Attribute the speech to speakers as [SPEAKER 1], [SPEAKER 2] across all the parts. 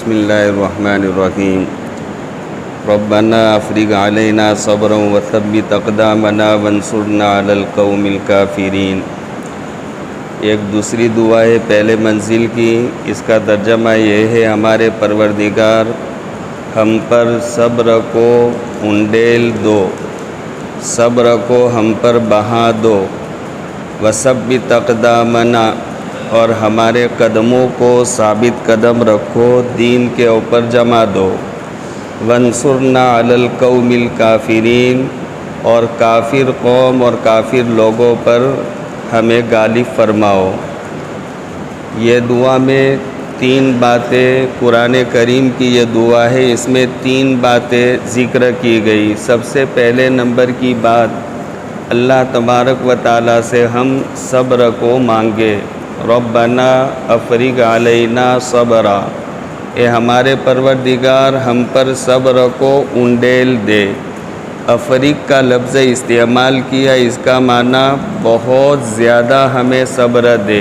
[SPEAKER 1] بسم اللہ الرحمن الرحیم ربنا افرغ علینا صبرا وثبت اقدامنا وانصرنا علی القوم الکافرین۔ ایک دوسری دعا ہے پہلے منزل کی، اس کا ترجمہ یہ ہے: ہمارے پروردگار ہم پر صبر کو انڈیل دو، صبر کو ہم پر بہا دو، وثبت اقدامنا اور ہمارے قدموں کو ثابت قدم رکھو، دین کے اوپر جما دو، وانصرنا علی القوم الکافرین اور کافر قوم اور کافر لوگوں پر ہمیں غالب فرماؤ۔ یہ دعا میں تین باتیں، قرآن کریم کی یہ دعا ہے، اس میں تین باتیں ذکر کی گئی۔ سب سے پہلے نمبر کی بات، اللہ تبارک و تعالیٰ سے ہم صبر کو مانگے۔ ربنا افرغ علینا صبرا، اے ہمارے پروردگار ہم پر صبر کو انڈیل دے۔ افریق کا لفظ استعمال کیا، اس کا معنی بہت زیادہ ہمیں صبر دے،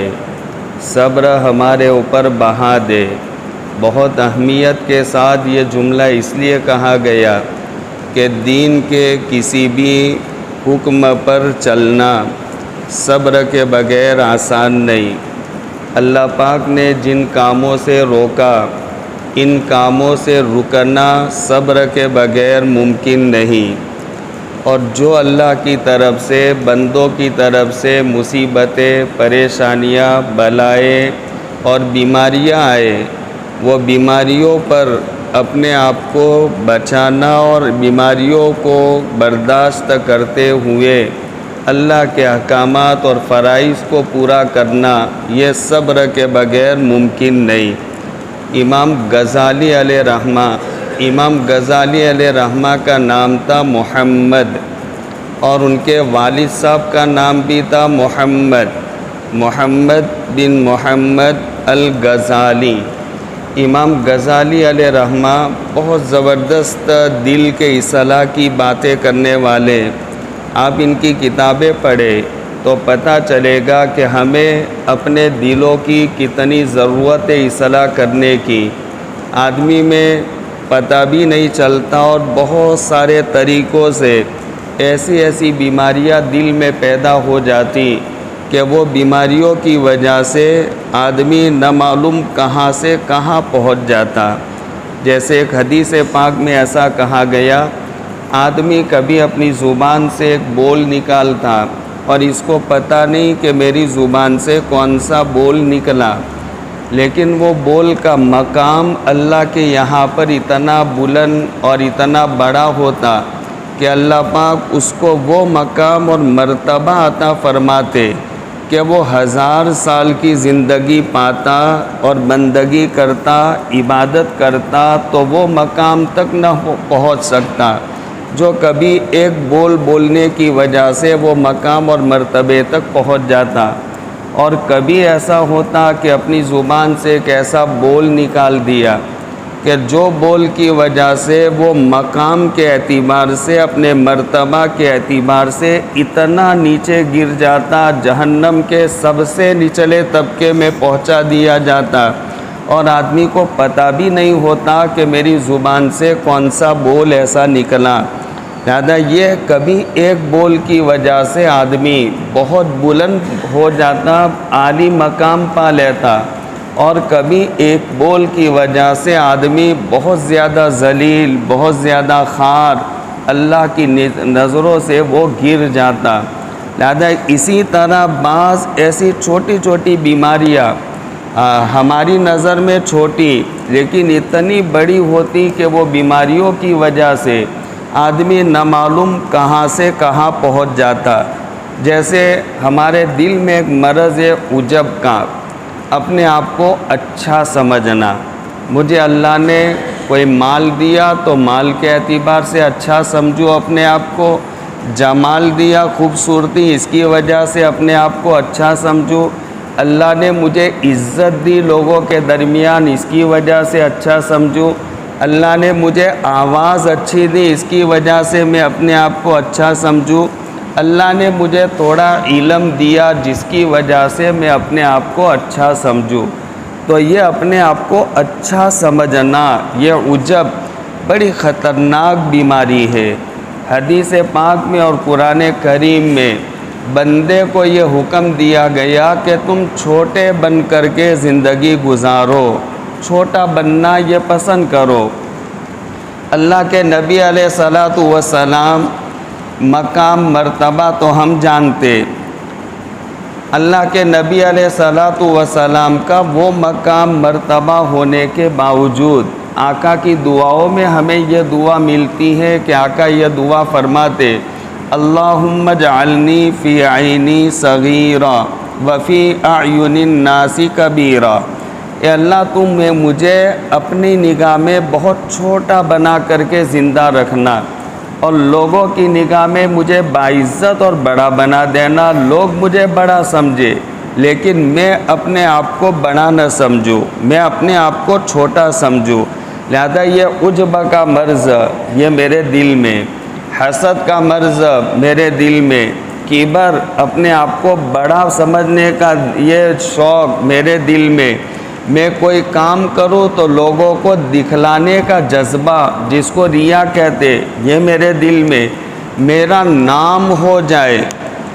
[SPEAKER 1] صبر ہمارے اوپر بہا دے۔ بہت اہمیت کے ساتھ یہ جملہ اس لیے کہا گیا کہ دین کے کسی بھی حکم پر چلنا صبر کے بغیر آسان نہیں۔ اللہ پاک نے جن کاموں سے روکا، ان کاموں سے رکنا صبر کے بغیر ممکن نہیں، اور جو اللہ کی طرف سے، بندوں کی طرف سے مصیبتیں، پریشانیاں، بلائیں اور بیماریاں آئے، وہ بیماریوں پر اپنے آپ کو بچانا اور بیماریوں کو برداشت کرتے ہوئے اللہ کے احکامات اور فرائض کو پورا کرنا، یہ صبر کے بغیر ممکن نہیں۔ امام غزالی علیہ رحمہ کا نام تھا محمد، اور ان کے والد صاحب کا نام بھی تھا محمد بن محمد الغزالی۔ امام غزالی علیہ رحمہ بہت زبردست دل کے اصلاح کی باتیں کرنے والے۔ آپ ان کی کتابیں پڑھیں تو پتہ چلے گا کہ ہمیں اپنے دلوں کی کتنی ضرورت ہے اصلاح کرنے کی۔ آدمی میں پتہ بھی نہیں چلتا، اور بہت سارے طریقوں سے ایسی بیماریاں دل میں پیدا ہو جاتی کہ وہ بیماریوں کی وجہ سے آدمی نہ معلوم کہاں سے کہاں پہنچ جاتا۔ جیسے ایک حدیث پاک میں ایسا کہا گیا، آدمی کبھی اپنی زبان سے ایک بول نکالتا اور اس کو پتہ نہیں کہ میری زبان سے کون سا بول نکلا، لیکن وہ بول کا مقام اللہ کے یہاں پر اتنا بلند اور اتنا بڑا ہوتا کہ اللہ پاک اس کو وہ مقام اور مرتبہ عطا فرماتے کہ وہ 1000 سال کی زندگی پاتا اور بندگی کرتا، عبادت کرتا، تو وہ مقام تک نہ پہنچ سکتا جو کبھی ایک بول بولنے کی وجہ سے وہ مقام اور مرتبے تک پہنچ جاتا۔ اور کبھی ایسا ہوتا کہ اپنی زبان سے ایک ایسا بول نکال دیا کہ جو بول کی وجہ سے وہ مقام کے اعتبار سے، اپنے مرتبہ کے اعتبار سے اتنا نیچے گر جاتا، جہنم کے سب سے نچلے طبقے میں پہنچا دیا جاتا، اور آدمی کو پتہ بھی نہیں ہوتا کہ میری زبان سے کون سا بول ایسا نکلا۔ لہذا یہ کبھی ایک بول کی وجہ سے آدمی بہت بلند ہو جاتا، عالی مقام پا لیتا، اور کبھی ایک بول کی وجہ سے آدمی بہت زیادہ ذلیل، بہت زیادہ خوار، اللہ کی نظروں سے وہ گر جاتا۔ لہذا اسی طرح بعض ایسی چھوٹی چھوٹی بیماریاں ہماری نظر میں چھوٹی لیکن اتنی بڑی ہوتی کہ وہ بیماریوں کی وجہ سے آدمی نہ معلوم کہاں سے کہاں پہنچ جاتا۔ جیسے ہمارے دل میں ایک مرض ہے عجب کا، اپنے آپ کو اچھا سمجھنا۔ مجھے اللہ نے کوئی مال دیا تو مال کے اعتبار سے اچھا سمجھو اپنے آپ کو، جمال دیا، خوبصورتی، اس کی وجہ سے اپنے آپ کو اچھا سمجھو۔ اللہ نے مجھے عزت دی لوگوں کے درمیان، اس کی وجہ سے اچھا سمجھو۔ اللہ نے مجھے آواز اچھی دی، اس کی وجہ سے میں اپنے آپ کو اچھا سمجھوں۔ اللہ نے مجھے تھوڑا علم دیا، جس کی وجہ سے میں اپنے آپ کو اچھا سمجھوں۔ تو یہ اپنے آپ کو اچھا سمجھنا، یہ عجب بڑی خطرناک بیماری ہے۔ حدیث پاک میں اور قرآن کریم میں بندے کو یہ حکم دیا گیا کہ تم چھوٹے بن کر کے زندگی گزارو، چھوٹا بننا یہ پسند کرو۔ اللہ کے نبی علیہ الصلاۃ والسلام مقام مرتبہ تو ہم جانتے، اللہ کے نبی علیہ الصلاۃ والسلام کا وہ مقام مرتبہ ہونے کے باوجود آقا کی دعاؤں میں ہمیں یہ دعا ملتی ہے کہ آقا یہ دعا فرماتے، اللہم اجعلنی فی عینی صغیرا وفی اعین الناس کبیرا، اے اللہ تم مجھے اپنی نگاہ میں بہت چھوٹا بنا کر کے زندہ رکھنا، اور لوگوں کی نگاہ میں مجھے باعزت اور بڑا بنا دینا، لوگ مجھے بڑا سمجھے لیکن میں اپنے آپ کو بڑا نہ سمجھوں، میں اپنے آپ کو چھوٹا سمجھوں۔ لہذا یہ عجب کا مرض یہ میرے دل میں، حسد کا مرض میرے دل میں، کبر اپنے آپ کو بڑا سمجھنے کا یہ شوق میرے دل میں کوئی کام کروں تو لوگوں کو دکھلانے کا جذبہ جس کو ریا کہتے یہ میرے دل میں، میرا نام ہو جائے،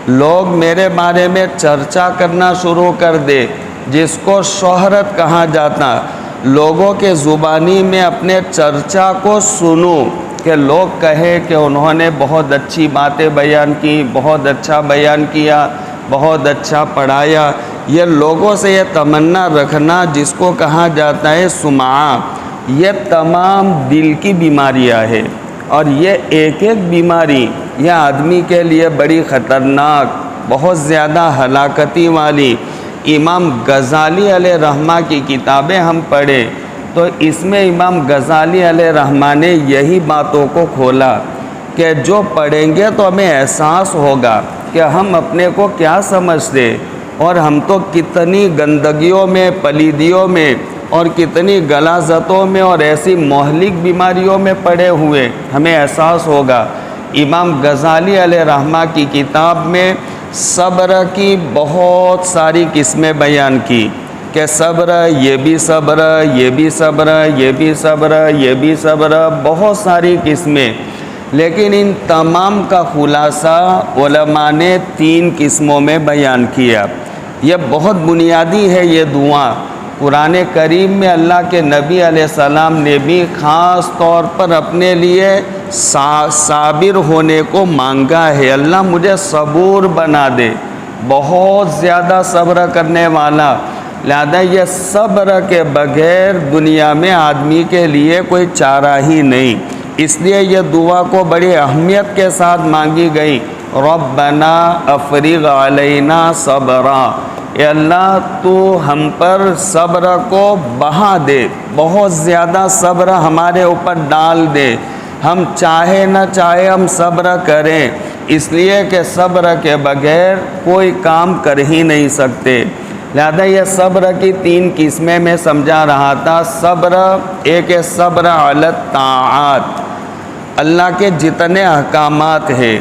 [SPEAKER 1] لوگ میرے بارے میں چرچا کرنا شروع کر دے جس کو شہرت کہا جاتا، لوگوں کے زبانی میں اپنے چرچا کو سنوں کہ لوگ کہے کہ انہوں نے بہت اچھی باتیں بیان کی، بہت اچھا بیان کیا، بہت اچھا پڑھایا، یہ لوگوں سے یہ تمنا رکھنا جس کو کہا جاتا ہے سمعہ، یہ تمام دل کی بیماریاں ہیں، اور یہ ایک ایک بیماری یہ آدمی کے لیے بڑی خطرناک، بہت زیادہ ہلاکتی والی۔ امام غزالی علیہ رحمہ کی کتابیں ہم پڑھیں تو اس میں امام غزالی علیہ رحمہ نے یہی باتوں کو کھولا کہ جو پڑھیں گے تو ہمیں احساس ہوگا کہ ہم اپنے کو کیا سمجھتے اور ہم تو کتنی گندگیوں میں، پلیدیوں میں اور کتنی غلاظتوں میں اور ایسی مہلک بیماریوں میں پڑے ہوئے، ہمیں احساس ہوگا۔ امام غزالی علیہ رحمہ کی کتاب میں صبر کی بہت ساری قسمیں بیان کی کہ صبر، یہ بھی صبر، یہ بھی صبر، یہ بھی صبر، یہ بھی صبر، بہت ساری قسمیں، لیکن ان تمام کا خلاصہ علماء نے 3 قسموں میں بیان کیا۔ یہ بہت بنیادی ہے یہ دعا، قرآن کریم میں اللہ کے نبی علیہ السلام نے بھی خاص طور پر اپنے لیے صابر ہونے کو مانگا ہے، اللہ مجھے صبور بنا دے، بہت زیادہ صبر کرنے والا۔ لہذا یہ صبر کے بغیر دنیا میں آدمی کے لیے کوئی چارہ ہی نہیں، اس لیے یہ دعا کو بڑی اہمیت کے ساتھ مانگی گئی، ربنا افرغ علینا صبرا، اے اللہ تو ہم پر صبر کو بہا دے، بہت زیادہ صبر ہمارے اوپر ڈال دے، ہم چاہے نہ چاہے ہم صبر کریں، اس لیے کہ صبر کے بغیر کوئی کام کر ہی نہیں سکتے۔ لہذا یہ صبر کی 3 قسمیں میں سمجھا رہا تھا۔ صبر ایک ہے صبر علی الطاعات، اللہ کے جتنے احکامات ہیں،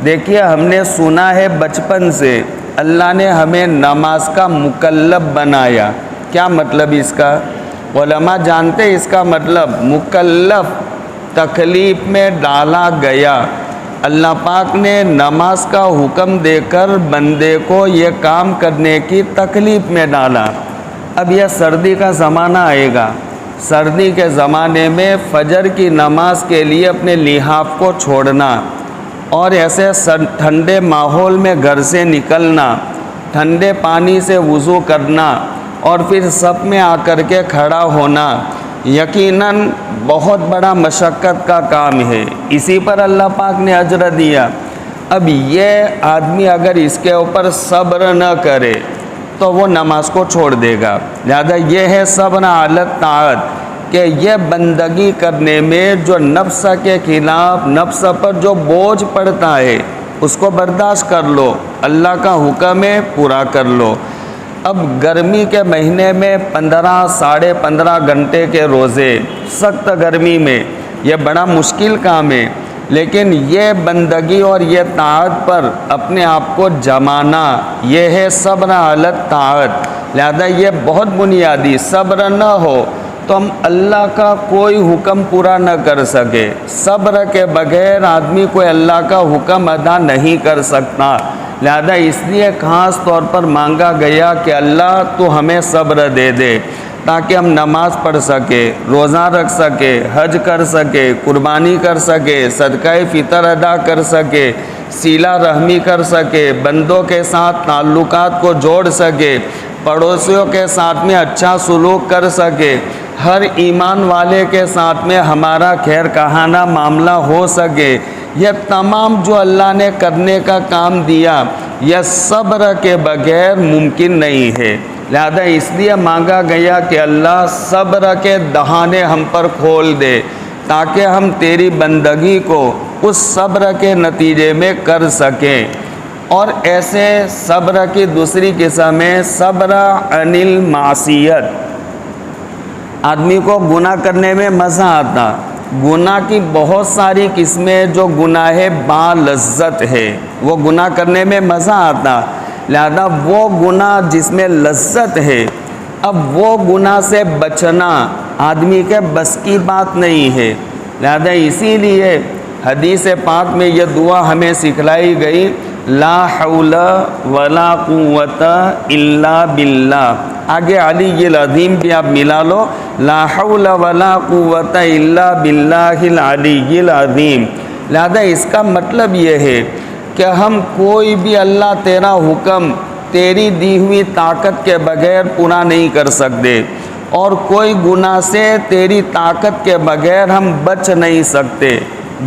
[SPEAKER 1] دیکھیے ہم نے سنا ہے بچپن سے اللہ نے ہمیں نماز کا مکلف بنایا، کیا مطلب اس کا؟ علماء جانتے اس کا مطلب مکلف، تکلیف میں ڈالا گیا، اللہ پاک نے نماز کا حکم دے کر بندے کو یہ کام کرنے کی تکلیف میں ڈالا۔ اب یہ سردی کا زمانہ آئے گا، سردی کے زمانے میں فجر کی نماز کے لیے اپنے لحاف کو چھوڑنا اور ایسے ٹھنڈے ماحول میں گھر سے نکلنا، ٹھنڈے پانی سے وضو کرنا اور پھر صف میں آ کر کے کھڑا ہونا، یقیناً بہت بڑا مشقت کا کام ہے، اسی پر اللہ پاک نے اجر دیا۔ اب یہ آدمی اگر اس کے اوپر صبر نہ کرے تو وہ نماز کو چھوڑ دے گا۔ لہذا یہ ہے صبر علی الطاعت کہ یہ بندگی کرنے میں جو نفس کے خلاف، نفس پر جو بوجھ پڑتا ہے اس کو برداشت کر لو، اللہ کا حکم ہے پورا کر لو۔ اب گرمی کے مہینے میں 15 ساڑھے 15 گھنٹے کے روزے، سخت گرمی میں یہ بڑا مشکل کام ہے، لیکن یہ بندگی اور یہ طاعت پر اپنے آپ کو جمانا، یہ ہے صبر علی الطاعت۔ لہذا یہ بہت بنیادی، صبر نہ ہو تو ہم اللہ کا کوئی حکم پورا نہ کر سکے۔ صبر کے بغیر آدمی کوئی اللہ کا حکم ادا نہیں کر سکتا، لہذا اس لیے خاص طور پر مانگا گیا کہ اللہ تو ہمیں صبر دے دے تاکہ ہم نماز پڑھ سکے، روزہ رکھ سکے، حج کر سکے، قربانی کر سکے، صدقہ فطر ادا کر سکے، صلہ رحمی کر سکے، بندوں کے ساتھ تعلقات کو جوڑ سکے، پڑوسیوں کے ساتھ میں اچھا سلوک کر سکے، ہر ایمان والے کے ساتھ میں ہمارا خیر خواہانہ معاملہ ہو سکے۔ یہ تمام جو اللہ نے کرنے کا کام دیا یہ صبر کے بغیر ممکن نہیں ہے، لہذا اس لیے مانگا گیا کہ اللہ صبر کے دہانے ہم پر کھول دے تاکہ ہم تیری بندگی کو اس صبر کے نتیجے میں کر سکیں۔ اور ایسے صبر کی دوسری قسم ہے صبر عن المعصیت۔ آدمی کو گناہ کرنے میں مزہ آتا، گناہ کی بہت ساری قسمیں جو گناہ با لذت ہے، وہ گناہ کرنے میں مزہ آتا، لہذا وہ گناہ جس میں لذت ہے، اب وہ گناہ سے بچنا آدمی کے بس کی بات نہیں ہے، لہذا اسی لیے حدیث پاک میں یہ دعا ہمیں سکھلائی گئی، لا حول ولا قوت الا باللہ۔ آگے علی العظیم بھی آپ ملا لو، لا حول ولا قوت الا باللہ العلی العظیم۔ لہذا اس کا مطلب یہ ہے کہ ہم کوئی بھی اللہ تیرا حکم تیری دی ہوئی طاقت کے بغیر پورا نہیں کر سکتے، اور کوئی گناہ سے تیری طاقت کے بغیر ہم بچ نہیں سکتے۔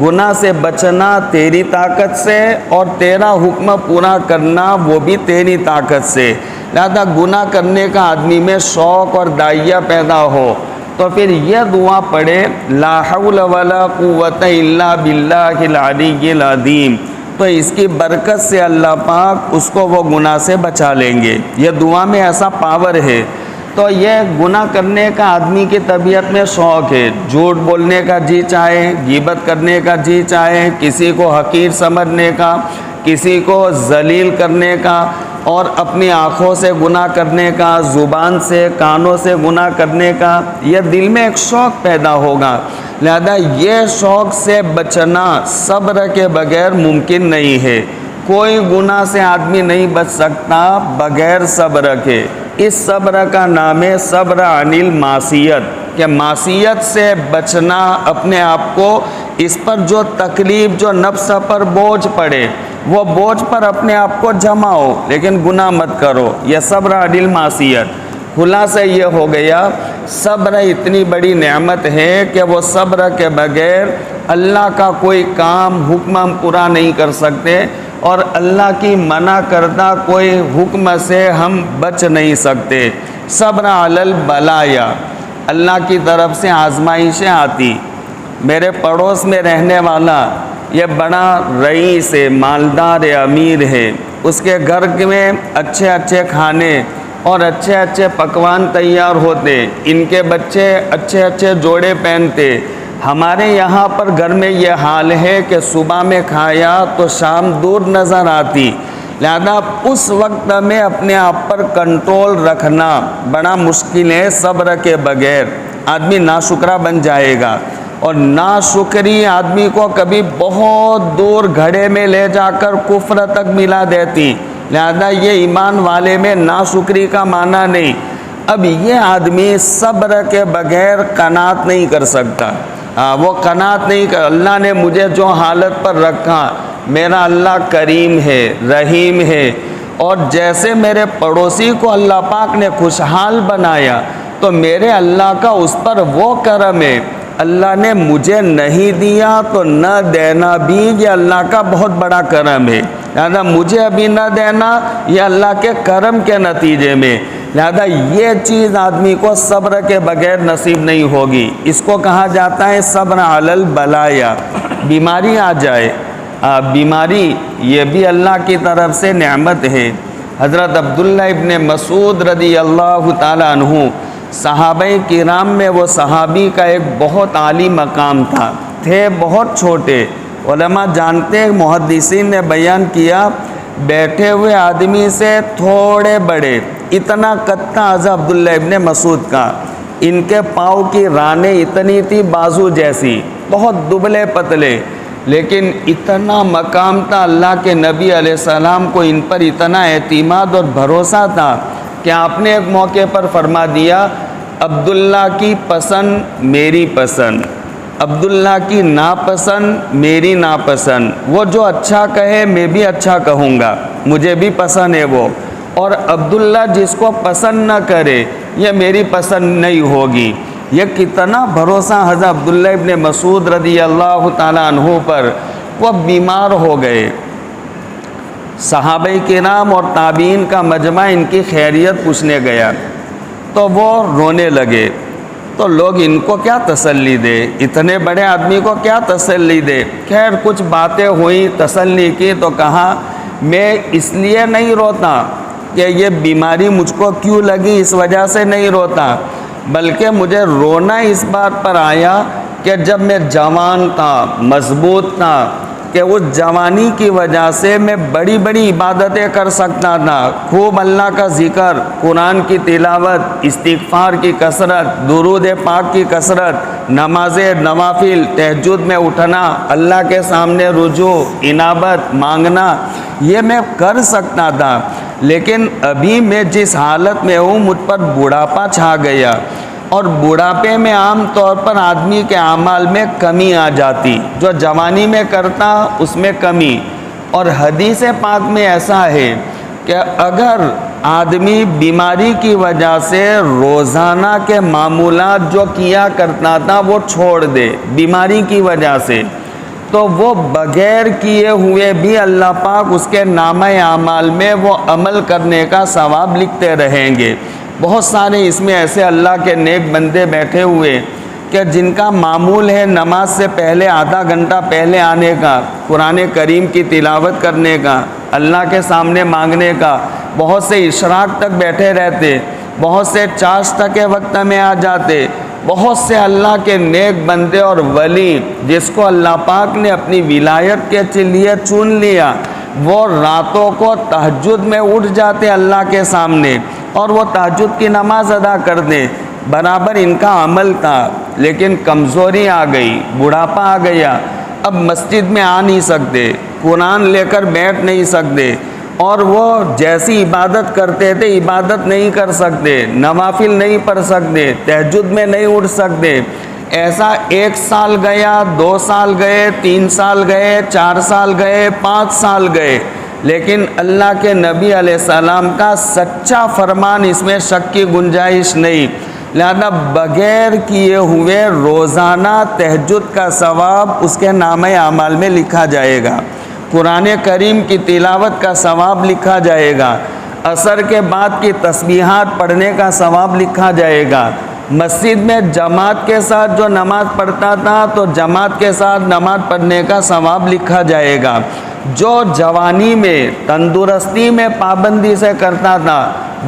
[SPEAKER 1] گناہ سے بچنا تیری طاقت سے، اور تیرا حکم پورا کرنا وہ بھی تیری طاقت سے، لہذا گناہ کرنے کا آدمی میں شوق اور داعیہ پیدا ہو تو پھر یہ دعا پڑھے، لا حول ولا قوت الا باللہ العلی العظیم، تو اس کی برکت سے اللہ پاک اس کو وہ گناہ سے بچا لیں گے۔ یہ دعا میں ایسا پاور ہے۔ تو یہ گناہ کرنے کا آدمی کی طبیعت میں شوق ہے، جھوٹ بولنے کا جی چاہے، غیبت کرنے کا جی چاہے، کسی کو حقیر سمجھنے کا، کسی کو ذلیل کرنے کا، اور اپنی آنکھوں سے گناہ کرنے کا، زبان سے، کانوں سے گناہ کرنے کا، یہ دل میں ایک شوق پیدا ہوگا، لہذا یہ شوق سے بچنا صبر کے بغیر ممکن نہیں ہے۔ کوئی گناہ سے آدمی نہیں بچ سکتا بغیر صبر کے۔ اس صبر کا نام ہے صبر عن المعصیت، کہ معصیت سے بچنا، اپنے آپ کو اس پر جو تکلیف، جو نفس پر بوجھ پڑے، وہ بوجھ پر اپنے آپ کو جماؤ لیکن گناہ مت کرو، یہ صبر عن المعصیت۔ خلاصہ یہ ہو گیا، صبر اتنی بڑی نعمت ہے کہ وہ صبر کے بغیر اللہ کا کوئی کام، حکم ہم پورا نہیں کر سکتے، اور اللہ کی منع کردہ کوئی حکم سے ہم بچ نہیں سکتے۔ صبر علی البلایا، اللہ کی طرف سے آزمائشیں آتی۔ میرے پڑوس میں رہنے والا یہ بڑا رئیس ہے، مالدار ہے، امیر ہے، اس کے گھر میں اچھے اچھے کھانے اور اچھے اچھے پکوان تیار ہوتے، ان کے بچے اچھے اچھے جوڑے پہنتے۔ ہمارے یہاں پر گھر میں یہ حال ہے کہ صبح میں کھایا تو شام دور نظر آتی، لہذا اس وقت میں اپنے آپ پر کنٹرول رکھنا بڑا مشکل ہے۔ صبر کے بغیر آدمی ناشکرا بن جائے گا، اور ناشکری آدمی کو کبھی بہت دور گھڑے میں لے جا کر کفر تک ملا دیتی، لہذا یہ ایمان والے میں ناشکری کا معنی نہیں۔ اب یہ آدمی صبر کے بغیر قناعت نہیں کر سکتا، وہ قناعت نہیں کر، اللہ نے مجھے جو حالت پر رکھا، میرا اللہ کریم ہے، رحیم ہے، اور جیسے میرے پڑوسی کو اللہ پاک نے خوشحال بنایا تو میرے اللہ کا اس پر وہ کرم ہے۔ اللہ نے مجھے نہیں دیا تو نہ دینا بھی یہ اللہ کا بہت بڑا کرم ہے، لہذا مجھے ابھی نہ دینا یہ اللہ کے کرم کے نتیجے میں، لہذا یہ چیز آدمی کو صبر کے بغیر نصیب نہیں ہوگی۔ اس کو کہا جاتا ہے صبر علی البلایا۔ بیماری آ جائے، بیماری یہ بھی اللہ کی طرف سے نعمت ہے۔ حضرت عبداللہ ابن مسعود رضی اللہ تعالیٰ عنہ، صحابہ کرام میں وہ صحابی کا ایک بہت عالی مقام تھے بہت چھوٹے، علماء جانتے، محدثین نے بیان کیا بیٹھے ہوئے آدمی سے تھوڑے بڑے، اتنا قد تھا حضرت عبداللہ ابن مسعود کا، ان کے پاؤں کی رانیں اتنی تھی بازو جیسی، بہت دبلے پتلے، لیکن اتنا مقام تھا، اللہ کے نبی علیہ السلام کو ان پر اتنا اعتماد اور بھروسہ تھا کہ آپ نے ایک موقع پر فرما دیا، عبداللہ کی پسند میری پسند، عبداللہ کی ناپسند میری ناپسند، وہ جو اچھا کہے میں بھی اچھا کہوں گا، مجھے بھی پسند ہے وہ، اور عبداللہ جس کو پسند نہ کرے یہ میری پسند نہیں ہوگی۔ یہ کتنا بھروسہ حضرت عبداللہ ابن مسعود رضی اللہ تعالیٰ عنہ پر۔ وہ بیمار ہو گئے، صحابہ کرام اور تابعین کا مجمع ان کی خیریت پوچھنے گیا تو وہ رونے لگے، تو لوگ ان کو کیا تسلی دے، اتنے بڑے آدمی کو کیا تسلی دے۔ خیر کچھ باتیں ہوئی، تسلی کی تو کہا میں اس لیے نہیں روتا کہ یہ بیماری مجھ کو کیوں لگی اس وجہ سے نہیں روتا، بلکہ مجھے رونا اس بات پر آیا کہ جب میں جوان تھا، مضبوط تھا، کہ اس جوانی کی وجہ سے میں بڑی بڑی عبادتیں کر سکتا تھا، خوب اللہ کا ذکر، قرآن کی تلاوت، استغفار کی کثرت، درود پاک کی کثرت، نماز نوافل، تہجد میں اٹھنا، اللہ کے سامنے رجوع، انابت مانگنا، یہ میں کر سکتا تھا، لیکن ابھی میں جس حالت میں ہوں مجھ پر بڑھاپا چھا گیا، اور بڑھاپے میں عام طور پر آدمی کے اعمال میں کمی آ جاتی، جو جوانی میں کرتا اس میں کمی۔ اور حدیث پاک میں ایسا ہے کہ اگر آدمی بیماری کی وجہ سے روزانہ کے معمولات جو کیا کرتا تھا وہ چھوڑ دے بیماری کی وجہ سے، تو وہ بغیر کیے ہوئے بھی اللہ پاک اس کے نامہ اعمال میں وہ عمل کرنے کا ثواب لکھتے رہیں گے۔ بہت سارے اس میں ایسے اللہ کے نیک بندے بیٹھے ہوئے کہ جن کا معمول ہے نماز سے پہلے آدھا گھنٹہ پہلے آنے کا، قرآن کریم کی تلاوت کرنے کا، اللہ کے سامنے مانگنے کا، بہت سے اشراق تک بیٹھے رہتے، بہت سے چاشت کے وقت میں آ جاتے، بہت سے اللہ کے نیک بندے اور ولی جس کو اللہ پاک نے اپنی ولایت کے لیے چن لیا، وہ راتوں کو تہجد میں اٹھ جاتے اللہ کے سامنے اور وہ تہجد کی نماز ادا کر دیں، برابر ان کا عمل تھا، لیکن کمزوری آ گئی، بڑھاپا آ گیا، اب مسجد میں آ نہیں سکتے، قرآن لے کر بیٹھ نہیں سکتے، اور وہ جیسی عبادت کرتے تھے عبادت نہیں کر سکتے، نوافل نہیں پڑھ سکتے، تہجد میں نہیں اٹھ سکتے۔ ایسا 1 سال گیا، 2 سال گئے، 3 سال گئے، 4 سال گئے، 5 سال گئے، لیکن اللہ کے نبی علیہ السلام کا سچا فرمان اس میں شک کی گنجائش نہیں، لہذا بغیر کیے ہوئے روزانہ تہجد کا ثواب اس کے نامہ اعمال میں لکھا جائے گا، قرآن کریم کی تلاوت کا ثواب لکھا جائے گا، عصر کے بعد کی تسبیحات پڑھنے کا ثواب لکھا جائے گا، مسجد میں جماعت کے ساتھ جو نماز پڑھتا تھا تو جماعت کے ساتھ نماز پڑھنے کا ثواب لکھا جائے گا، جو جوانی میں تندرستی میں پابندی سے کرتا تھا،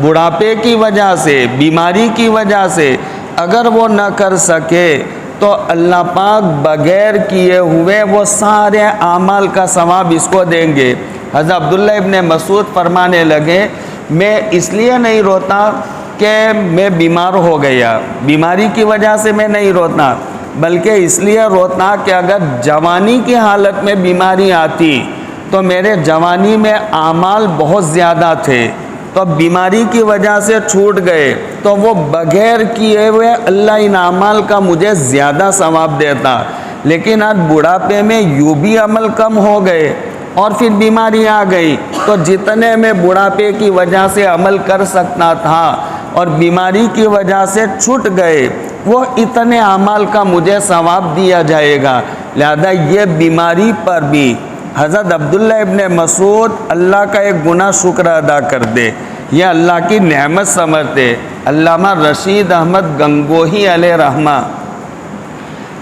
[SPEAKER 1] بڑھاپے کی وجہ سے، بیماری کی وجہ سے اگر وہ نہ کر سکے تو اللہ پاک بغیر کیے ہوئے وہ سارے اعمال کا ثواب اس کو دیں گے۔ حضرت عبداللہ ابن مسعود فرمانے لگے میں اس لیے نہیں روتا کہ میں بیمار ہو گیا، بیماری کی وجہ سے میں نہیں روتا، بلکہ اس لیے روتا کہ اگر جوانی کی حالت میں بیماری آتی تو میرے جوانی میں اعمال بہت زیادہ تھے، تو بیماری کی وجہ سے چھوٹ گئے تو وہ بغیر کیے ہوئے اللہ ان اعمال کا مجھے زیادہ ثواب دیتا، لیکن آج بڑھاپے میں یوں بھی عمل کم ہو گئے اور پھر بیماری آ گئی، تو جتنے میں بڑھاپے کی وجہ سے عمل کر سکتا تھا اور بیماری کی وجہ سے چھٹ گئے، وہ اتنے اعمال کا مجھے ثواب دیا جائے گا، لہذا یہ بیماری پر بھی حضرت عبداللہ ابن مسعود اللہ کا ایک گناہ شکر ادا کر دے، یہ اللہ کی نعمت سمجھتے۔ علامہ رشید احمد گنگوہی علیہ رحمہ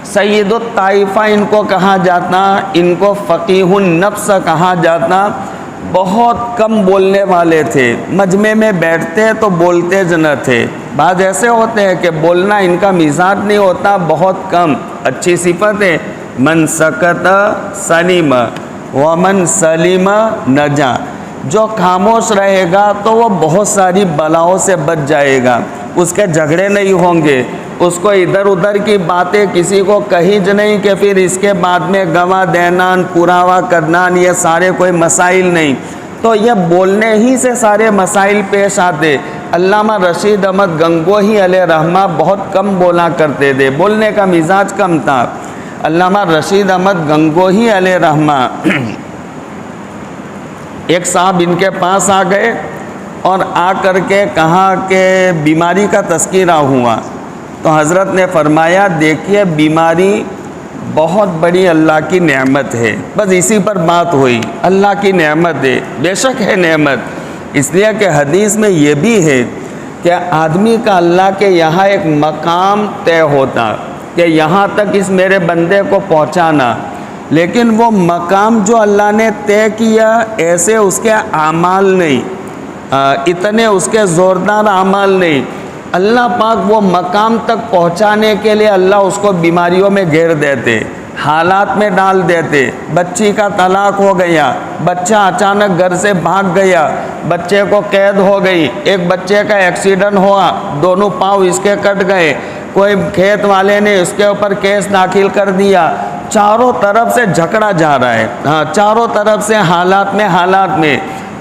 [SPEAKER 1] سید الطائفہ ان کو کہا جاتا، ان کو فقیہ النفس کہا جاتا، بہت کم بولنے والے تھے، مجمع میں بیٹھتے تو بولتے نہ تھے، بعض ایسے ہوتے ہیں کہ بولنا ان کا مزاج نہیں ہوتا، بہت کم، اچھی صفت ہے، من سکت سلیم ومن سلیم نجا، جو خاموش رہے گا تو وہ بہت ساری بلاؤں سے بچ جائے گا، اس کے جھگڑے نہیں ہوں گے، اس کو ادھر ادھر کی باتیں کسی کو کہیج نہیں کہ پھر اس کے بعد میں گواہ دینا، پراوا کرنا، یہ سارے کوئی مسائل نہیں۔ تو یہ بولنے ہی سے سارے مسائل پیش آتے۔ علامہ رشید احمد گنگوہی علیہ رحمہ بہت کم بولا کرتے تھے، بولنے کا مزاج کم تھا۔ علامہ رشید احمد گنگوہی علیہ رحمہ ایک صاحب ان کے پاس آ گئے اور آ کر کے کہا کہ بیماری کا تذکرہ ہوا، تو حضرت نے فرمایا دیکھیے بیماری بہت بڑی اللہ کی نعمت ہے، بس اسی پر بات ہوئی، اللہ کی نعمت ہے، بے شک ہے نعمت، اس لیے کہ حدیث میں یہ بھی ہے کہ آدمی کا اللہ کے یہاں ایک مقام طے ہوتا کہ یہاں تک اس میرے بندے کو پہنچانا، لیکن وہ مقام جو اللہ نے طے کیا ایسے اس کے اعمال نہیں، اتنے اس کے زوردار اعمال نہیں، اللہ پاک وہ مقام تک پہنچانے کے لیے اللہ اس کو بیماریوں میں گھیر دیتے، حالات میں ڈال دیتے۔ بچی کا طلاق ہو گیا، بچہ اچانک گھر سے بھاگ گیا، بچے کو قید ہو گئی، ایک بچے کا ایکسیڈنٹ ہوا، دونوں پاؤں اس کے کٹ گئے، کوئی کھیت والے نے اس کے اوپر کیس داخل کر دیا، چاروں طرف سے جھگڑا جا رہا ہے، چاروں طرف سے حالات میں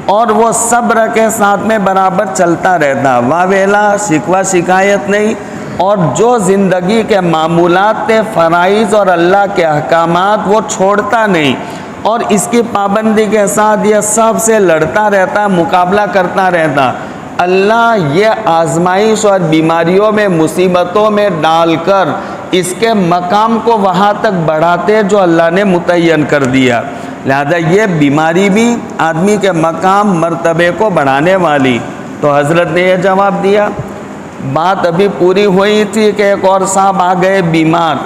[SPEAKER 1] اور وہ صبر کے ساتھ میں برابر چلتا رہتا، واویلا شکوہ شکایت نہیں، اور جو زندگی کے معمولات تھے، فرائض اور اللہ کے احکامات وہ چھوڑتا نہیں، اور اس کی پابندی کے ساتھ یہ سب سے لڑتا رہتا، مقابلہ کرتا رہتا۔ اللہ یہ آزمائش اور بیماریوں میں، مصیبتوں میں ڈال کر اس کے مقام کو وہاں تک بڑھاتے جو اللہ نے متعین کر دیا۔ لہذا یہ بیماری بھی آدمی کے مقام مرتبے کو بڑھانے والی۔ تو حضرت نے یہ جواب دیا، بات ابھی پوری ہوئی تھی کہ ایک اور صاحب آ گئے بیمار،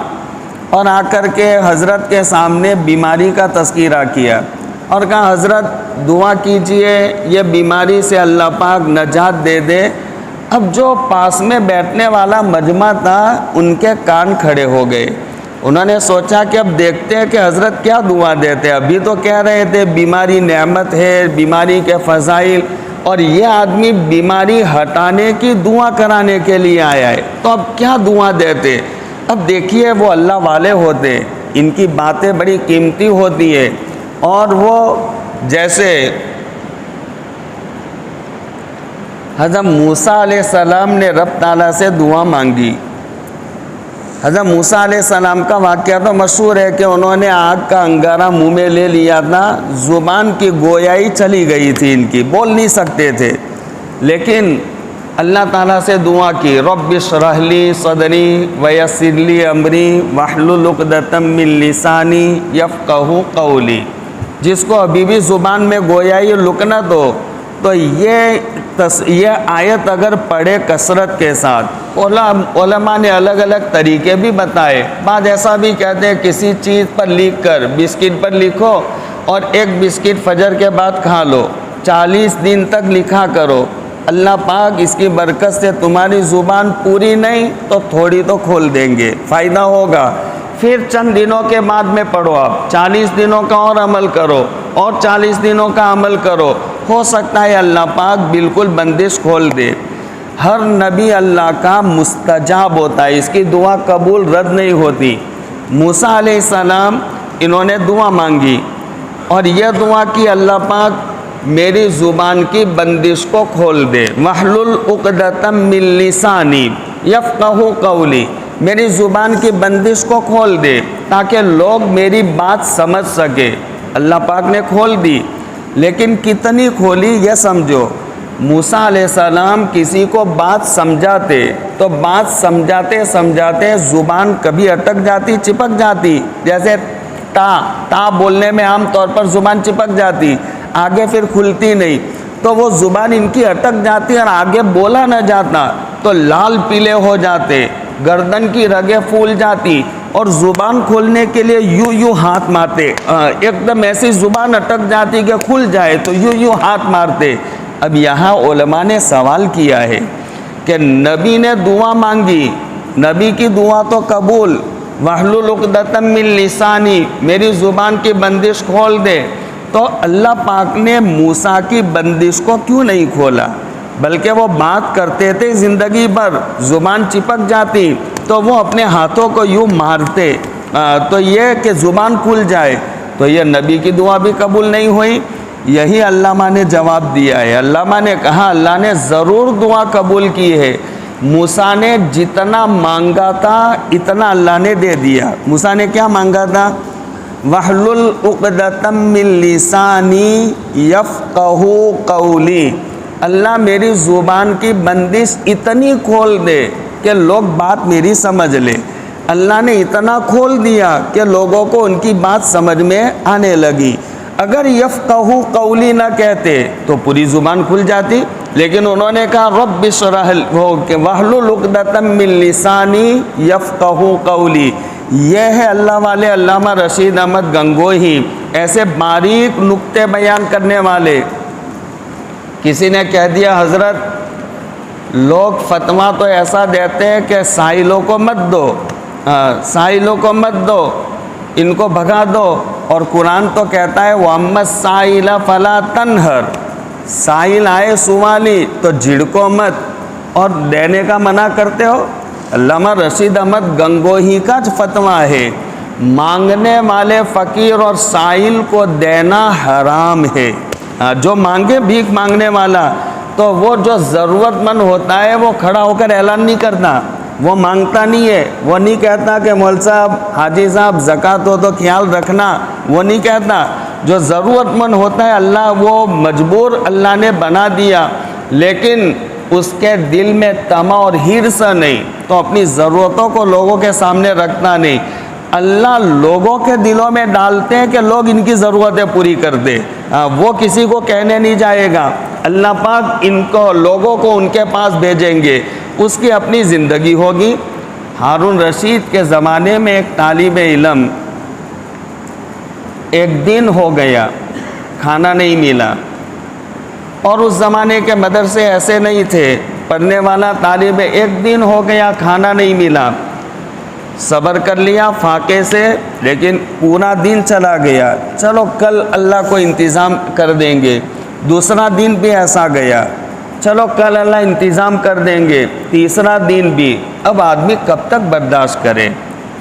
[SPEAKER 1] اور آ کر کے حضرت کے سامنے بیماری کا تذکرہ کیا اور کہا حضرت دعا کیجئے یہ بیماری سے اللہ پاک نجات دے دے۔ اب جو پاس میں بیٹھنے والا مجمع تھا ان کے کان کھڑے ہو گئے، انہوں نے سوچا کہ اب دیکھتے ہیں کہ حضرت کیا دعا دیتے، ابھی تو کہہ رہے تھے بیماری نعمت ہے، بیماری کے فضائل، اور یہ آدمی بیماری ہٹانے کی دعا کرانے کے لیے آیا ہے، تو اب کیا دعا دیتے۔ اب دیکھیے وہ اللہ والے ہوتے، ان کی باتیں بڑی قیمتی ہوتی ہے، اور وہ جیسے حضرت موسیٰ علیہ السلام نے رب تعالیٰ سے دعا مانگی۔ حضرت موسیٰ علیہ السلام کا واقعہ تو مشہور ہے کہ انہوں نے آگ کا انگارہ منہ میں لے لیا تھا، زبان کی گویائی چلی گئی تھی، ان کی بول نہیں سکتے تھے، لیکن اللہ تعالیٰ سے دعا کی، رب اشرح لی صدری ویسر لی امری واحلل عقدۃ من لسانی یفقہوا قولی۔ جس کو ابھی بھی زبان میں گویائی لکنت ہو تو یہ آیت اگر پڑھے کثرت کے ساتھ، علماء نے الگ الگ طریقے بھی بتائے، بعض ایسا بھی کہتے ہیں کسی چیز پر لکھ کر بسکٹ پر لکھو اور ایک بسکٹ فجر کے بعد کھا لو، 40 دن تک لکھا کرو، اللہ پاک اس کی برکت سے تمہاری زبان پوری نہیں تو تھوڑی تو کھول دیں گے، فائدہ ہوگا۔ پھر چند دنوں کے بعد میں پڑھو، آپ 40 دنوں کا اور عمل کرو اور 40 دنوں کا عمل کرو، ہو سکتا ہے اللہ پاک بالکل بندش کھول دے۔ ہر نبی اللہ کا مستجاب ہوتا ہے، اس کی دعا قبول رد نہیں ہوتی۔ موسیٰ علیہ السلام انہوں نے دعا مانگی اور یہ دعا کی اللہ پاک میری زبان کی بندش کو کھول دے، واحلل عقدۃ من لسانی یفقہوا قولی، میری زبان کی بندش کو کھول دے تاکہ لوگ میری بات سمجھ سکے۔ اللہ پاک نے کھول دی، لیکن کتنی کھولی یہ سمجھو۔ موسیٰ علیہ السلام کسی کو بات سمجھاتے تو بات سمجھاتے سمجھاتے زبان کبھی اٹک جاتی، چپک جاتی، جیسے تا بولنے میں عام طور پر زبان چپک جاتی، آگے پھر کھلتی نہیں، تو وہ زبان ان کی اٹک جاتی اور آگے بولا نہ جاتا تو لال پیلے ہو جاتے، گردن کی رگیں پھول جاتی اور زبان کھولنے کے لیے یوں ہاتھ مارتے، ایک دم ایسی زبان اٹک جاتی کہ کھل جائے تو یوں ہاتھ مارتے۔ اب یہاں علماء نے سوال کیا ہے کہ نبی نے دعا مانگی، نبی کی دعا تو قبول، واحلل عقدۃ من لسانی، میری زبان کی بندش کھول دے، تو اللہ پاک نے موسیٰ کی بندش کو کیوں نہیں کھولا؟ بلکہ وہ بات کرتے تھے زندگی بھر، زبان چپک جاتی تو وہ اپنے ہاتھوں کو یوں مارتے تو یہ کہ زبان کھل جائے، تو یہ نبی کی دعا بھی قبول نہیں ہوئی۔ یہی علامہ نے جواب دیا ہے۔ علامہ نے کہا اللہ نے ضرور دعا قبول کی ہے، موسیٰ نے جتنا مانگا تھا اتنا اللہ نے دے دیا۔ موسیٰ نے کیا مانگا تھا؟ وَاحْلُلْ عُقْدَةً مِّن لِّسَانِي يَفْقَهُوا قَوْلِي، اللہ میری زبان کی بندش اتنی کھول دے کہ لوگ بات میری سمجھ لے۔ اللہ نے اتنا کھول دیا کہ لوگوں کو ان کی بات سمجھ میں آنے لگی۔ اگر یفقہوا قولی نہ کہتے تو پوری زبان کھل جاتی، لیکن انہوں نے کہا رب اشرح واحلل عقدۃ من لسانی یفقہوا قولی۔ یہ ہے اللہ والے علامہ رشید احمد گنگوہی، ایسے باریک نکتے بیان کرنے والے۔ کسی نے کہہ دیا حضرت لوگ فتویٰ تو ایسا دیتے ہیں کہ سائلوں کو مت دو، سائلوں کو مت دو، ان کو بھگا دو، اور قرآن تو کہتا ہے وَأَمَّا السَّائِلَ فَلَا تَنْهَرْ، سائل آئے سوالی تو جھڑکو مت، اور دینے کا منع کرتے ہو۔ علامہ رشید احمد گنگوہی کا فتویٰ ہے مانگنے والے فقیر اور سائل کو دینا حرام ہے۔ جو مانگے بھیک مانگنے والا تو وہ جو ضرورت مند ہوتا ہے وہ کھڑا ہو کر اعلان نہیں کرتا، وہ مانگتا نہیں ہے، وہ نہیں کہتا کہ مول صاحب حاجی صاحب زکوٰۃ ہو تو خیال رکھنا، وہ نہیں کہتا۔ جو ضرورت مند ہوتا ہے اللہ وہ مجبور اللہ نے بنا دیا، لیکن اس کے دل میں طمع اور حرص نہیں، تو اپنی ضرورتوں کو لوگوں کے سامنے رکھتا نہیں۔ اللہ لوگوں کے دلوں میں ڈالتے ہیں کہ لوگ ان کی ضرورتیں پوری کر دے، وہ کسی کو کہنے نہیں جائے گا۔ اللہ پاک ان کو لوگوں کو ان کے پاس بھیجیں گے، اس کی اپنی زندگی ہوگی۔ ہارون رشید کے زمانے میں ایک طالب علم ایک دن ہو گیا کھانا نہیں ملا، اور اس زمانے کے مدرسے ایسے نہیں تھے، پڑھنے والا طالب ایک دن ہو گیا کھانا نہیں ملا، صبر کر لیا فاقے سے، لیکن پورا دن چلا گیا، چلو کل اللہ کو انتظام کر دیں گے۔ دوسرا دن بھی ایسا گیا، چلو کل اللہ انتظام کر دیں گے۔ تیسرا دن بھی، اب آدمی کب تک برداشت کرے؟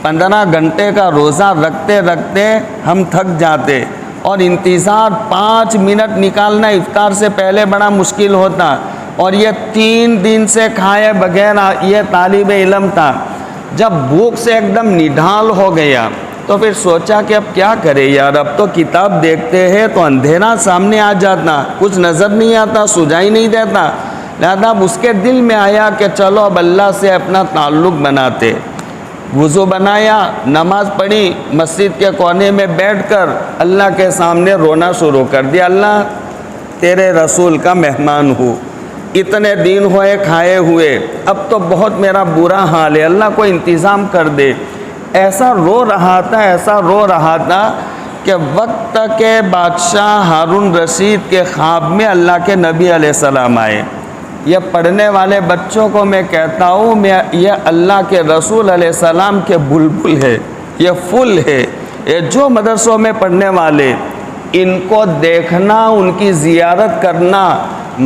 [SPEAKER 1] 15 گھنٹے کا روزہ رکھتے رکھتے ہم تھک جاتے، اور انتظار 5 منٹ نکالنا افطار سے پہلے بڑا مشکل ہوتا، اور یہ 3 دن سے کھائے بغیر یہ طالب علم تھا۔ جب بھوک سے ایک دم نڈھال ہو گیا تو پھر سوچا کہ اب کیا کرے یار، اب تو کتاب دیکھتے ہیں تو اندھیرا سامنے آ جاتا، کچھ نظر نہیں آتا، سجائی نہیں دیتا، لہذا اب اس کے دل میں آیا کہ چلو اب اللہ سے اپنا تعلق بناتے۔ وضو بنایا، نماز پڑھی، مسجد کے کونے میں بیٹھ کر اللہ کے سامنے رونا شروع کر دیا، اللہ تیرے رسول کا مہمان ہوں، اتنے دن ہوئے کھائے ہوئے، اب تو بہت میرا برا حال ہے، اللہ کو انتظام کر دے۔ ایسا رو رہا تھا، ایسا رو رہا تھا کہ وقت کے بادشاہ ہارون رشید کے خواب میں اللہ کے نبی علیہ السلام آئے۔ یہ پڑھنے والے بچوں کو میں کہتا ہوں، یہ اللہ کے رسول علیہ السلام کے بلبل ہے، یہ پھول ہے۔ یہ جو مدرسوں میں پڑھنے والے، ان کو دیکھنا، ان کی زیارت کرنا،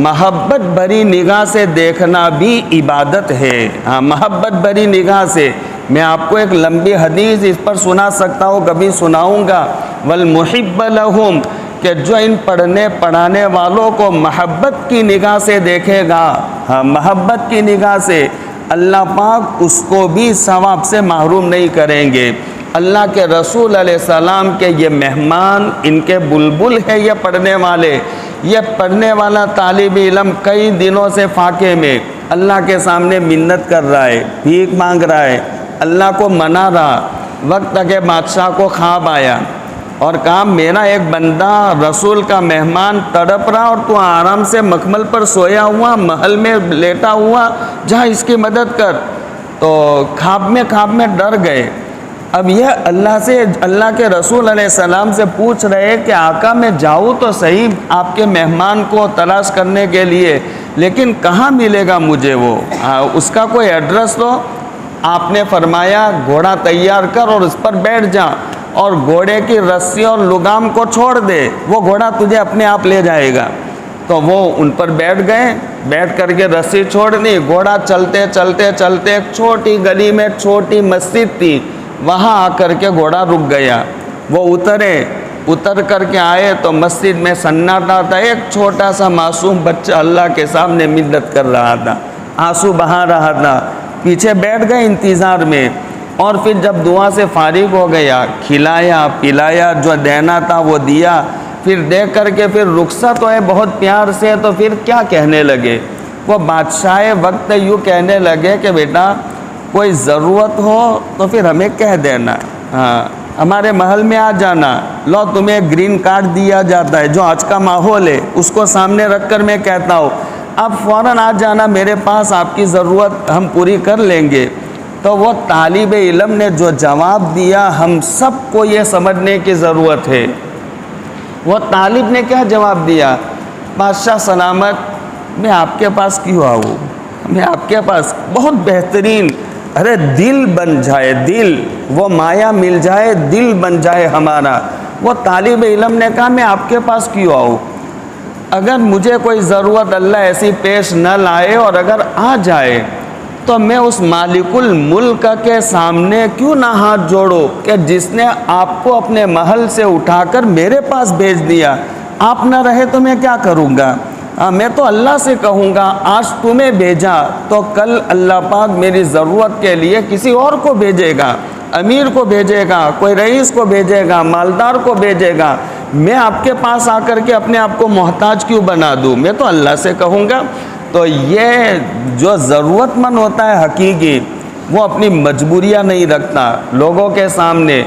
[SPEAKER 1] محبت بھری نگاہ سے دیکھنا بھی عبادت ہے۔ ہاں، محبت بھری نگاہ سے۔ میں آپ کو ایک لمبی حدیث اس پر سنا سکتا ہوں، کبھی سناؤں گا۔ والمحب لہم، کہ جو ان پڑھنے پڑھانے والوں کو محبت کی نگاہ سے دیکھے گا، ہاں محبت کی نگاہ سے، اللہ پاک اس کو بھی ثواب سے محروم نہیں کریں گے۔ اللہ کے رسول علیہ السلام کے یہ مہمان، ان کے بلبل ہے یہ پڑھنے والے۔ یہ پڑھنے والا طالب علم کئی دنوں سے فاقے میں اللہ کے سامنے منت کر رہا ہے، بھیک مانگ رہا ہے، اللہ کو منا رہا۔ وقت کے بادشاہ کو خواب آیا اور کہا میرا ایک بندہ رسول کا مہمان تڑپ رہا، اور تو آرام سے مخمل پر سویا ہوا، محل میں لیٹا ہوا، جہاں اس کی مدد کر۔ تو خواب میں ڈر گئے۔ اب یہ اللہ کے رسول علیہ السلام سے پوچھ رہے کہ آقا میں جاؤں تو صحیح آپ کے مہمان کو تلاش کرنے کے لیے، لیکن کہاں ملے گا مجھے وہ، اس کا کوئی ایڈریس دو۔ آپ نے فرمایا گھوڑا تیار کر اور اس پر بیٹھ جا، اور گھوڑے کی رسی اور لگام کو چھوڑ دے، وہ گھوڑا تجھے اپنے آپ لے جائے گا۔ تو وہ ان پر بیٹھ گئے، بیٹھ کر کے رسی چھوڑ دی، گھوڑا چلتے چلتے چلتے ایک چھوٹی گلی میں چھوٹی مسجد تھی، وہاں آ کر کے گھوڑا رک گیا۔ وہ اتر کر کے آئے تو مسجد میں سناٹا تھا، ایک چھوٹا سا معصوم بچہ اللہ کے سامنے منت کر رہا تھا، آنسو بہا رہا تھا، پیچھے بیٹھ گئے انتظار میں۔ اور پھر جب دعا سے فارغ ہو گیا، کھلایا پلایا، جو دینا تھا وہ دیا، پھر دیکھ کر کے پھر رخصت ہوئے بہت پیار سے، تو پھر کیا کہنے لگے؟ وہ بادشاہ وقت یوں کہنے لگے کہ بیٹا کوئی ضرورت ہو تو پھر ہمیں کہہ دینا، ہاں ہمارے محل میں آ جانا، لو تمہیں گرین کارڈ دیا جاتا ہے، جو آج کا ماحول ہے اس کو سامنے رکھ کر میں کہتا ہوں اب فوراً آ جانا میرے پاس، آپ کی ضرورت ہم پوری کر لیں گے۔ تو وہ طالب علم نے جو جواب دیا ہم سب کو یہ سمجھنے کی ضرورت ہے۔ وہ طالب نے کیا جواب دیا؟ بادشاہ سلامت، میں آپ کے پاس کیوں آؤں؟ میں آپ کے پاس بہت بہترین، ارے دل بن جائے، دل، وہ مایا مل جائے، دل بن جائے ہمارا۔ وہ طالب علم نے کہا میں آپ کے پاس کیوں آؤں؟ اگر مجھے کوئی ضرورت اللہ ایسی پیش نہ لائے، اور اگر آ جائے تو میں اس مالک الملک کے سامنے کیوں نہ ہاتھ جوڑو کہ جس نے آپ کو اپنے محل سے اٹھا کر میرے پاس بھیج دیا، آپ نہ رہے تو میں کیا کروں گا؟ میں تو اللہ سے کہوں گا آج تمہیں بھیجا تو کل اللہ پاک میری ضرورت کے لیے کسی اور کو بھیجے گا، امیر کو بھیجے گا، کوئی رئیس کو بھیجے گا، مالدار کو بھیجے گا، میں آپ کے پاس آ کر کے اپنے آپ کو محتاج کیوں بنا دوں؟ میں تو اللہ سے کہوں گا۔ تو یہ جو ضرورت مند ہوتا ہے حقیقی، وہ اپنی مجبوریاں نہیں رکھتا لوگوں کے سامنے۔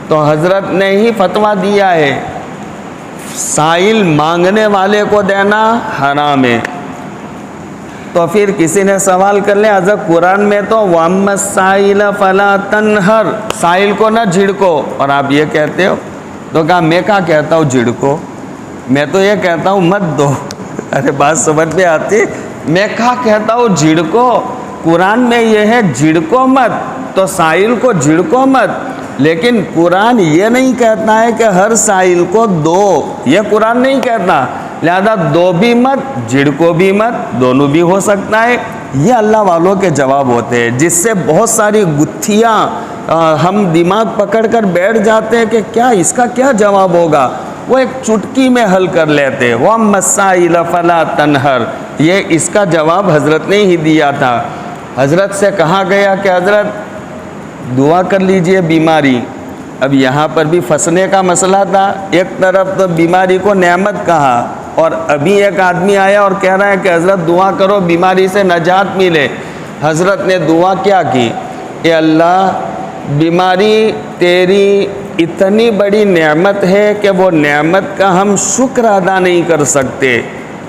[SPEAKER 1] تو حضرت نے ہی فتویٰ دیا ہے سائل مانگنے والے کو دینا حرام ہے۔ تو پھر کسی نے سوال کر لیا حضرت قرآن میں تو وَأَمَّا السَّائِلَ فَلَا تَنْهَرْ، سائل کو نہ جھڑکو، اور آپ یہ کہتے ہو؟ تو کہا میں کیا کہتا ہوں جھڑکو، میں تو یہ کہتا ہوں مت دو۔ ارے بات سمجھ میں آتی؟ میں کیا کہتا ہوں جھڑکو، قرآن میں یہ ہے جھڑکو مت، تو سائل کو جھڑکو مت، لیکن قرآن یہ نہیں کہتا ہے کہ ہر سائل کو دو، یہ قرآن نہیں کہتا، لہذا دو بھی مت جھڑکو بھی مت، دونوں بھی ہو سکتا ہے۔ یہ اللہ والوں کے جواب ہوتے ہیں جس سے بہت ساری گتھیاں ہم دماغ پکڑ کر بیٹھ جاتے ہیں کہ کیا اس کا کیا جواب ہوگا، وہ ایک چٹکی میں حل کر لیتے۔ وَأَمَّا السَّائِلَ فَلَا تَنْهَرْ، یہ اس کا جواب حضرت نے ہی دیا تھا۔ حضرت سے کہا گیا کہ حضرت دعا کر لیجئے بیماری۔ اب یہاں پر بھی پھنسنے کا مسئلہ تھا، ایک طرف تو بیماری کو نعمت کہا، اور ابھی ایک آدمی آیا اور کہہ رہا ہے کہ حضرت دعا کرو بیماری سے نجات ملے۔ حضرت نے دعا کیا کی؟ اے اللہ بیماری تیری اتنی بڑی نعمت ہے کہ وہ نعمت کا ہم شکر ادا نہیں کر سکتے،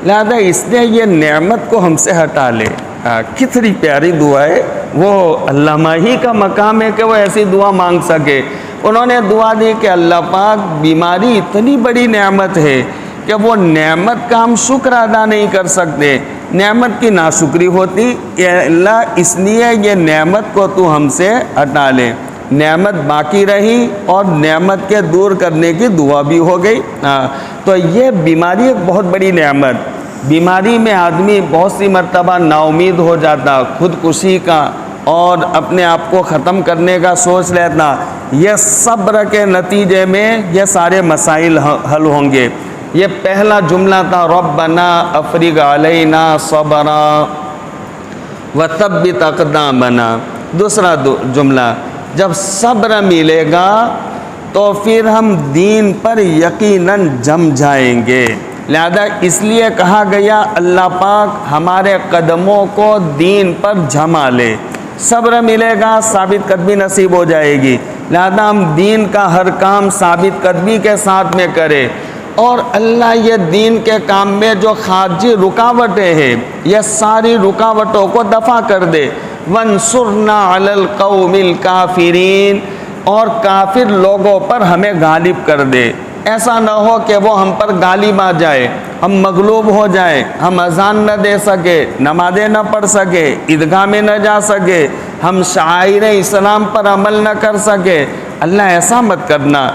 [SPEAKER 1] لہذا اس نے یہ نعمت کو ہم سے ہٹا لے۔ کتنی پیاری دعا ہے، وہ علامہ ہی کا مقام ہے کہ وہ ایسی دعا مانگ سکے۔ انہوں نے دعا دی کہ اللہ پاک بیماری اتنی بڑی نعمت ہے کہ وہ نعمت کا ہم شکر ادا نہیں کر سکتے، نعمت کی ناشکری ہوتی، کہ اللہ اس لیے یہ نعمت کو تو ہم سے ہٹا لے۔ نعمت باقی رہی اور نعمت کے دور کرنے کی دعا بھی ہو گئی۔ تو یہ بیماری ایک بہت بڑی نعمت، بیماری میں آدمی بہت سی مرتبہ نا امید ہو جاتا، خودکشی کا اور اپنے آپ کو ختم کرنے کا سوچ لیتا، یہ صبر کے نتیجے میں یہ سارے مسائل حل ہوں گے۔ یہ پہلا جملہ تھا ربنا افرغ علینا صبرا وثبت اقدامنا۔ دوسرا جملہ جب صبر ملے گا تو پھر ہم دین پر یقیناً جم جائیں گے، لہذا اس لیے کہا گیا اللہ پاک ہمارے قدموں کو دین پر جما لے۔ صبر ملے گا ثابت قدمی نصیب ہو جائے گی، لہذا ہم دین کا ہر کام ثابت قدمی کے ساتھ میں کریں، اور اللہ یہ دین کے کام میں جو خارجی رکاوٹیں ہیں یہ ساری رکاوٹوں کو دفع کر دے۔ وانصرنا علی القوم الکافرین، اور کافر لوگوں پر ہمیں غالب کر دے۔ ایسا نہ ہو کہ وہ ہم پر غالب آ جائے، ہم مغلوب ہو جائیں، ہم اذان نہ دے سکے، نمازیں نہ پڑھ سکے، عیدگاہ میں نہ جا سکے، ہم شعائر اسلام پر عمل نہ کر سکے، اللہ ایسا مت کرنا،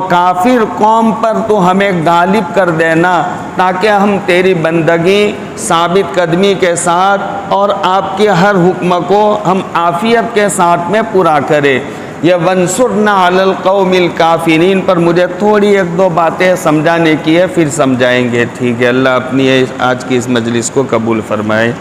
[SPEAKER 1] کافر قوم پر تو ہمیں غالب کر دینا تاکہ ہم تیری بندگی ثابت قدمی کے ساتھ اور آپ کے ہر حکم کو ہم عافیت کے ساتھ میں پورا کریں۔ یہ وَانصُرْنَا عَلَى الْقَوْمِ الْكَافِرِينَ پر مجھے تھوڑی ایک دو باتیں سمجھانے کی ہے، پھر سمجھائیں گے، ٹھیک ہے؟ اللہ اپنی آج کی اس مجلس کو قبول فرمائے۔